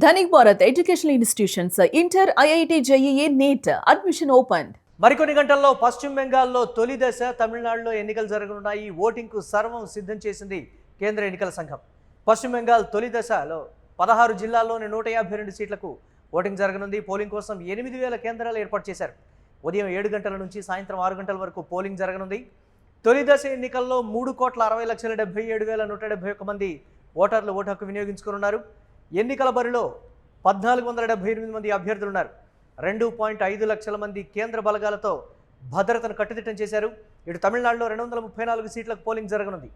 Dhanik Bharat educational institutions inter IIT JEE NEET admission open. మరికొన్ని గంటల్లో పశ్చిమ బెంగాల్లో తొలి దశ, తమిళనాడులో ఎన్నికలు జరగనున్నాయి. ఓటింగ్కు సర్వం సిద్ధం చేసింది కేంద్ర ఎన్నికల సంఘం. పశ్చిమ బెంగాల్ తొలి దశలో 16 జిల్లాల్లోని 152 సీట్లకు ఓటింగ్ జరగనుంది. పోలింగ్ కోసం 8,000 కేంద్రాలు ఏర్పాటు చేశారు. ఉదయం 7 గంటల నుంచి సాయంత్రం 6 గంటల వరకు పోలింగ్ జరగనుంది. తొలి దశ ఎన్నికల్లో 3,60,77,171 మంది ఓటర్లు ఓటు హక్కు వినియోగించుకున్నారు. ఎన్నికల బరిలో 1,478 మంది అభ్యర్థులున్నారు. 2.5 లక్షల మంది కేంద్ర బలగాలతో భద్రతను కట్టుదిట్టం చేశారు. ఇటు తమిళనాడులో 234 సీట్లకు పోలింగ్ జరగనుంది.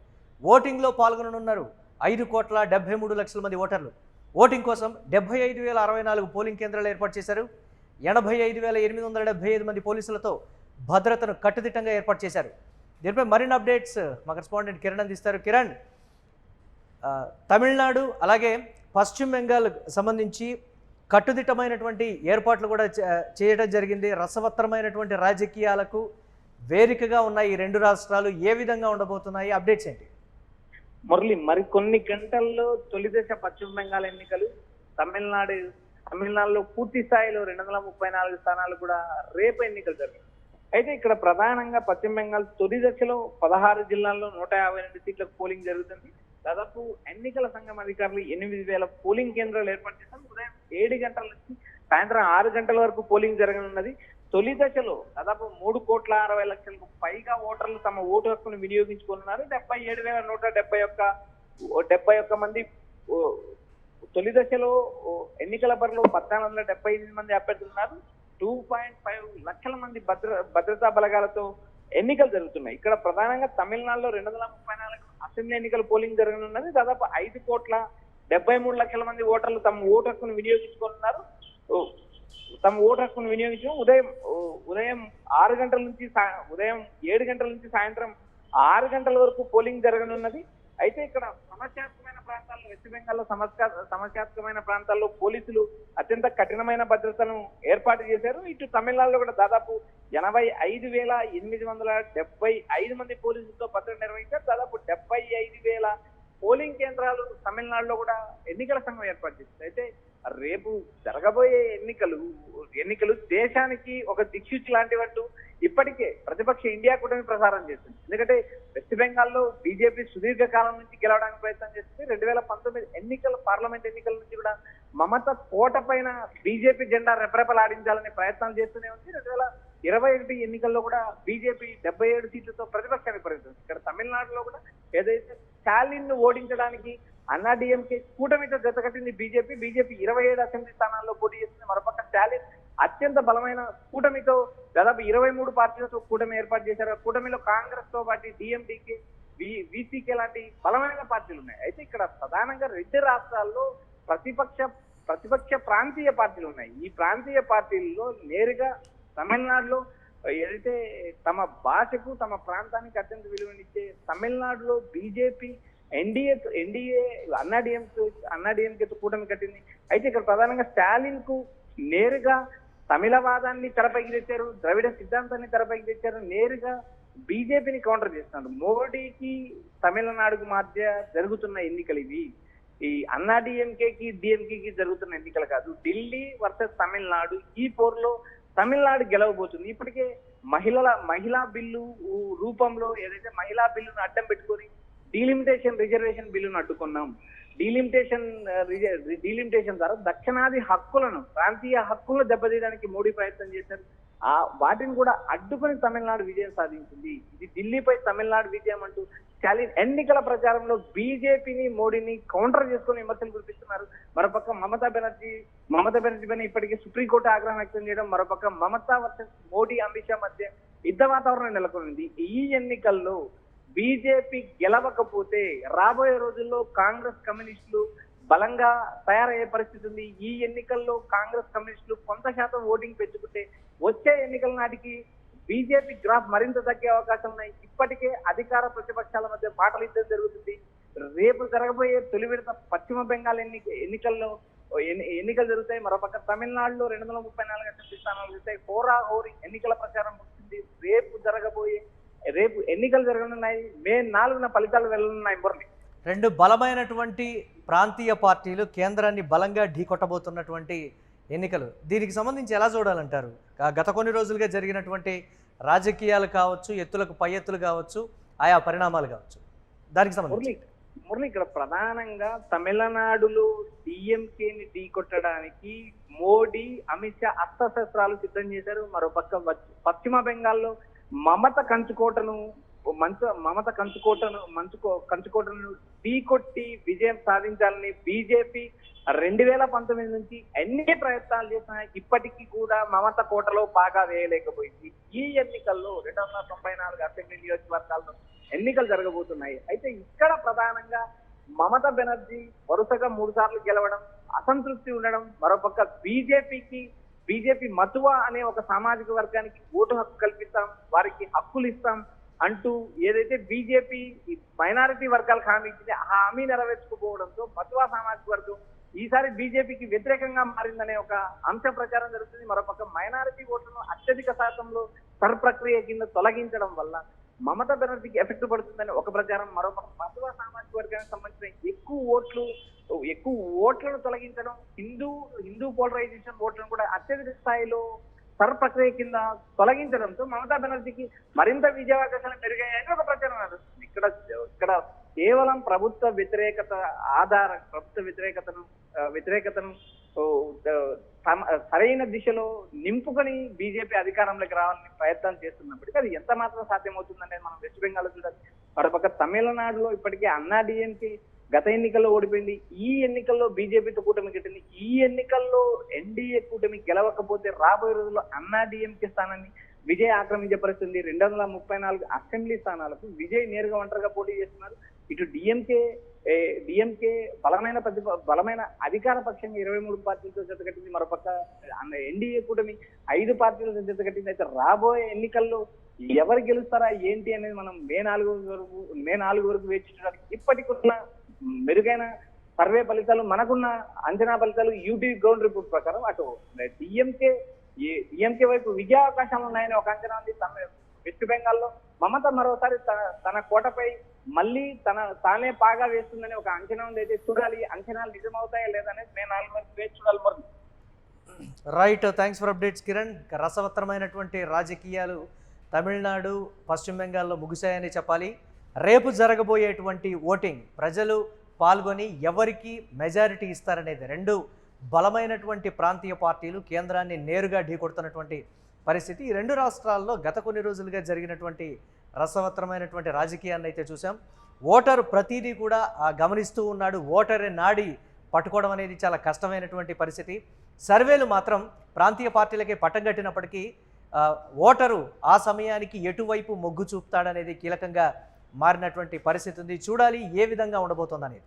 ఓటింగ్లో పాల్గొననున్నారు 5,73,00,000 మంది ఓటర్లు. ఓటింగ్ కోసం 75,064 పోలింగ్ కేంద్రాలు ఏర్పాటు చేశారు. 85,875 మంది పోలీసులతో భద్రతను కట్టుదిట్టంగా ఏర్పాటు చేశారు. దీనిపై మరిన్ని అప్డేట్స్ మా కరెస్పాండెంట్ కిరణ్ అందిస్తారు. కిరణ్, తమిళనాడు అలాగే పశ్చిమ బెంగాల్ సంబంధించి కట్టుదిట్టమైనటువంటి ఏర్పాట్లు కూడా చేయడం జరిగింది. రసవత్తరమైనటువంటి రాజకీయాలకు వేదికగా ఉన్న ఈ రెండు రాష్ట్రాలు ఏ విధంగా ఉండబోతున్నాయి? అప్డేట్స్ ఏంటి? మురళి, మరి కొన్ని గంటల్లో తొలి దశ పశ్చిమ బెంగాల్ ఎన్నికలు. తమిళనాడులో పూర్తి స్థాయిలో 234 స్థానాలు కూడా రేపు ఎన్నికలు జరిగాయి. అయితే ఇక్కడ ప్రధానంగా పశ్చిమ బెంగాల్ తొలి దశలో 16 జిల్లాల్లో 152 సీట్లకు పోలింగ్ జరుగుతుంది. దాదాపు ఎన్నికల సంఘం అధికారులు 8,000 పోలింగ్ కేంద్రాలు ఏర్పాటు చేశారు. ఉదయం 7 గంటల నుంచి సాయంత్రం 6 గంటల వరకు పోలింగ్ జరగనున్నది. తొలి దశలో దాదాపు 3,60,00,000కు పైగా ఓటర్లు తమ ఓటు హక్కును వినియోగించుకున్నారు. 77,171 మంది తొలి దశలో ఎన్నికల బరిలో 1,478 మంది అభ్యర్థులు ఉన్నారు. 2.5 లక్షల మంది భద్రతా బలగాలతో ఎన్నికలు జరుగుతున్నాయి. ఇక్కడ ప్రధానంగా తమిళనాడులో 234 అసెంబ్లీ ఎన్నికల పోలింగ్ జరగనున్నది. దాదాపు 5,73,00,000 మంది ఓటర్లు తమ ఓటు హక్కును వినియోగించుకున్నారు. ఉదయం 6 గంటల నుంచి ఉదయం 7 గంటల నుంచి సాయంత్రం 6 గంటల వరకు పోలింగ్ జరగనున్నది. అయితే ఇక్కడ సమస్యాత్మకమైన ప్రాంతాల్లో, వెస్ట్ బెంగాల్లో సమస్యాత్మకమైన ప్రాంతాల్లో పోలీసులు అత్యంత కఠినమైన భద్రతను ఏర్పాటు చేశారు. ఇటు తమిళనాడులో కూడా దాదాపు 85,875 మంది పోలీసులతో భద్రత నిర్వహించారు. దాదాపు 75,000 పోలింగ్ కేంద్రాలు తమిళనాడులో కూడా ఎన్నికల సంఘం ఏర్పాటు చేసింది. అయితే రేపు జరగబోయే ఎన్నికలు దేశానికి ఒక దిక్సూచి లాంటివంటూ ఇప్పటికే ప్రతిపక్ష ఇండియా కూటమి ప్రసారం చేస్తుంది. ఎందుకంటే వెస్ట్ బెంగాల్లో బీజేపీ సుదీర్ఘ కాలం నుంచి గెలవడానికి ప్రయత్నం చేస్తుంది. 2019 పార్లమెంట్ ఎన్నికల నుంచి కూడా మమత కోట పైన బీజేపీ జెండా రెపరెపలాడించాలనే ప్రయత్నాలు చేస్తూనే ఉంది. 2021 ఎన్నికల్లో కూడా బీజేపీ 77 సీట్లతో ప్రతిపక్షానికి పరిగెత్తుంది. ఇక్కడ తమిళనాడులో కూడా ఏదైతే స్టాలిన్ ను ఓడించడానికి అన్నాడీఎంకే కూటమితో జతకట్టింది బీజేపీ 27 అసెంబ్లీ స్థానాల్లో పోటీ చేస్తుంది. మరోపక్క స్టాలిన్ అత్యంత బలమైన కూటమితో దాదాపు 23 పార్టీలతో కూటమి ఏర్పాటు చేశారు. కూటమిలో కాంగ్రెస్ తో పాటు డిఎండికే, వీసీకే లాంటి బలమైన పార్టీలు ఉన్నాయి. అయితే ఇక్కడ ప్రధానంగా 2 రాష్ట్రాల్లో ప్రతిపక్ష ప్రాంతీయ పార్టీలు ఉన్నాయి. ఈ ప్రాంతీయ పార్టీల్లో నేరుగా తమిళనాడులో ఏదైతే తమ భాషకు, తమ ప్రాంతానికి అత్యంత విలువనిచ్చే తమిళనాడులో బీజేపీ ఎన్డీఏ అన్నాడీఎంకేతో కూటమి కట్టింది. అయితే ఇక్కడ ప్రధానంగా స్టాలిన్ కు నేరుగా తమిళవాదాన్ని తెరపైకి తెచ్చారు, ద్రవిడ సిద్ధాంతాన్ని తెరపైకి తెచ్చారు. నేరుగా బీజేపీని కౌంటర్ చేస్తున్నారు. మోడీకి తమిళనాడుకు మధ్య జరుగుతున్న ఎన్నికలు ఇవి. ఈ అన్నాడీఎంకేకి డిఎంకేకి జరుగుతున్న ఎన్నికలు కాదు. ఢిల్లీ వర్సెస్ తమిళనాడు. ఈ పోరులో తమిళనాడు గెలవబోతుంది. ఇప్పటికే మహిళా బిల్లు రూపంలో ఏదైతే మహిళా బిల్లును అడ్డం పెట్టుకొని రిజర్వేషన్ బిల్లును అడ్డుకున్నాం. డీలిమిటేషన్ ద్వారా దక్షిణాది ప్రాంతీయ హక్కులను దెబ్బతీయడానికి మోడీ ప్రయత్నం చేశారు. వాటిని కూడా అడ్డుకొని తమిళనాడు విజయం సాధించింది. ఇది ఢిల్లీపై తమిళనాడు విజయం అంటూ స్టాలిన్ ఎన్నికల ప్రచారంలో బీజేపీని, మోడీని కౌంటర్ చేసుకుని విమర్శలు కురిపిస్తున్నారు. మరోపక్క మమతా బెనర్జీ పైన ఇప్పటికీ సుప్రీంకోర్టు ఆగ్రహం వ్యక్తం చేయడం, మరోపక్క మమతా వర్సెస్ మోడీ, అమిత్ షా మధ్య యుద్ధ వాతావరణం నెలకొంది. ఈ ఎన్నికల్లో బీజేపీ గెలవకపోతే రాబోయే రోజుల్లో కాంగ్రెస్, కమ్యూనిస్టులు బలంగా తయారయ్యే పరిస్థితి ఉంది. ఈ ఎన్నికల్లో కాంగ్రెస్, కమ్యూనిస్టులు కొంత శాతం ఓటింగ్ పెంచుకుంటే వచ్చే ఎన్నికల నాటికి బీజేపీ గ్రాఫ్ మరింత తగ్గే అవకాశాలు ఉన్నాయి. ఇప్పటికే అధికార ప్రతిపక్షాల మధ్య మాటల యుద్ధం జరుగుతుంది. రేపు జరగబోయే తొలి విడత పశ్చిమ బెంగాల్ ఎన్నికలు జరుగుతాయి. మరోపక్క తమిళనాడులో 234 అసెంబ్లీ స్థానాలు జరుగుతాయి. హోరీ ఎన్నికల ప్రచారం ముగిసింది. రేపు ఎన్నికలు జరగనున్నాయి. మే 4న ఫలితాలు వెళ్ళనున్నాయి. మురళి, రెండు బలమైనటువంటి ప్రాంతీయ పార్టీలు కేంద్రాన్ని బలంగా ఢీకొట్టబోతున్నటువంటి ఎన్నికలు. దీనికి సంబంధించి ఎలా చూడాలంటారు? గత కొన్ని రోజులుగా జరిగినటువంటి రాజకీయాలు కావచ్చు, ఎత్తులకు పై ఎత్తులు కావచ్చు, ఆయా పరిణామాలు కావచ్చు, దానికి సంబంధించి. మురళి, ఇక్కడ ప్రధానంగా తమిళనాడులో డిఎంకేని ఢీకొట్టడానికి మోడీ, అమిత్ షా అస్త్రశస్త్రాలు సిద్ధం చేశారు. మరోపక్క పశ్చిమ బెంగాల్లో మమత కంచుకోటను ఢీకొట్టి విజయం సాధించాలని బీజేపీ 2019 నుంచి ఎన్ని ప్రయత్నాలు చేసినా ఇప్పటికీ కూడా మమత కోటలో బాగా వేయలేకపోయింది. ఈ ఎన్నికల్లో 294 అసెంబ్లీ నియోజకవర్గాల్లో ఎన్నికలు జరగబోతున్నాయి. అయితే ఇక్కడ ప్రధానంగా మమతా బెనర్జీ వరుసగా 3 సార్లు గెలవడం, అసంతృప్తి ఉండడం, మరోపక్క బీజేపీ మతువా అనే ఒక సామాజిక వర్గానికి ఓటు హక్కు కల్పిస్తాం, వారికి హక్కులు ఇస్తాం అంటూ ఏదైతే బీజేపీ మైనారిటీ వర్గాలకు హామీ ఇచ్చింది ఆ హామీ నెరవేర్చుకోవడంతో మతువా సామాజిక వర్గం ఈసారి బీజేపీకి వ్యతిరేకంగా మారిందనే ఒక అంశ ప్రచారం జరుగుతుంది. మరోపక్క మైనారిటీ ఓట్లను అత్యధిక శాతంలో సర్ ప్రక్రియ కింద తొలగించడం వల్ల మమతా బెనర్జీకి ఎఫెక్ట్ పడుతుందని ఒక ప్రచారం. మరోపక్క మతువా సామాజిక వర్గానికి సంబంధించిన ఎక్కువ ఓట్లను తొలగించడం, హిందూ పోలరైజేషన్ ఓట్లను కూడా అత్యధిక స్థాయిలో సర్ ప్రక్రియ కింద తొలగించడంతో మమతా బెనర్జీకి మరింత విజయావకాశాలు పెరిగాయని ఒక ప్రచారం నడుస్తుంది. ఇక్కడ కేవలం ప్రభుత్వ వ్యతిరేకతను సరైన దిశలో నింపుకొని బీజేపీ అధికారంలోకి రావాలని ప్రయత్నం చేస్తున్నప్పటికీ అది ఎంత మాత్రం సాధ్యమవుతుందనేది మనం వెస్ట్ బెంగాల్ చూడాలి. మరోపక్క తమిళనాడులో ఇప్పటికే అన్నా డిఎంకే గత ఎన్నికల్లో ఓడిపోయింది. ఈ ఎన్నికల్లో బీజేపీతో కూటమి కట్టింది. ఈ ఎన్నికల్లో ఎన్డీఏ కూటమి గెలవకపోతే రాబోయే రోజుల్లో అన్నా డిఎంకే స్థానాన్ని విజయ్ ఆక్రమించే పరిస్థితుంది. 234 అసెంబ్లీ స్థానాలకు విజయ్ నేరుగా ఒంటరిగా పోటీ చేస్తున్నారు. ఇటు డిఎంకే బలమైన అధికార పక్షంగా 23 పార్టీలతో జతకట్టింది. మరోపక్క ఎన్డీఏ కూటమి 5 పార్టీలతో జతకట్టింది. అయితే రాబోయే ఎన్నికల్లో ఎవరు గెలుస్తారా ఏంటి అనేది మనం మే 4 వరకు వేచి చూడాలి. ఇప్పటికున్న మెరుగైన సర్వే ఫలితాలు, మనకున్న అంచనా ఫలితాలు, యూటీవీ గ్రౌండ్ రిపోర్ట్ ప్రకారం అటు డిఎంకే వైపు విజయావకాశాలు ఉన్నాయని ఒక అంచనా ఉంది. వెస్ట్ బెంగాల్లో మమత మరోసారి తన కోటపై మళ్ళీ తానే పాగా వేస్తుందని ఒక అంచనా ఉంది. అయితే చూడాలి అంచనాలు నిజమవుతాయా లేదనేది మే 4 వరకు వేచి చూడాలి. మరి right, thanks for updates Kiran. రసవత్తరమైనటువంటి రాజకీయాలు తమిళనాడు, పశ్చిమ బెంగాల్లో ముగిశాయని చెప్పాలి. రేపు జరగబోయేటువంటి ఓటింగ్ ప్రజలు పాల్గొని ఎవరికి మెజారిటీ ఇస్తారనేది, రెండు బలమైనటువంటి ప్రాంతీయ పార్టీలు కేంద్రాన్ని నేరుగా ఢీకొడుతున్నటువంటి పరిస్థితి. ఈ రెండు రాష్ట్రాల్లో గత కొన్ని రోజులుగా జరిగినటువంటి రసవత్తరమైనటువంటి రాజకీయాన్ని అయితే చూసాం. ఓటరు ప్రతిదీ కూడా గమనిస్తూ ఉన్నాడు. ఓటరే నాడి పట్టుకోవడం అనేది చాలా కష్టమైనటువంటి పరిస్థితి. సర్వేలు మాత్రం ప్రాంతీయ పార్టీలకే పట్టం కట్టినప్పటికీ ఓటరు ఆ సమయానికి ఎటువైపు మొగ్గు చూపుతాడనేది కీలకంగా మారినటువంటి పరిస్థితి ఉంది. చూడాలి ఏ విధంగా ఉండబోతోందనేది.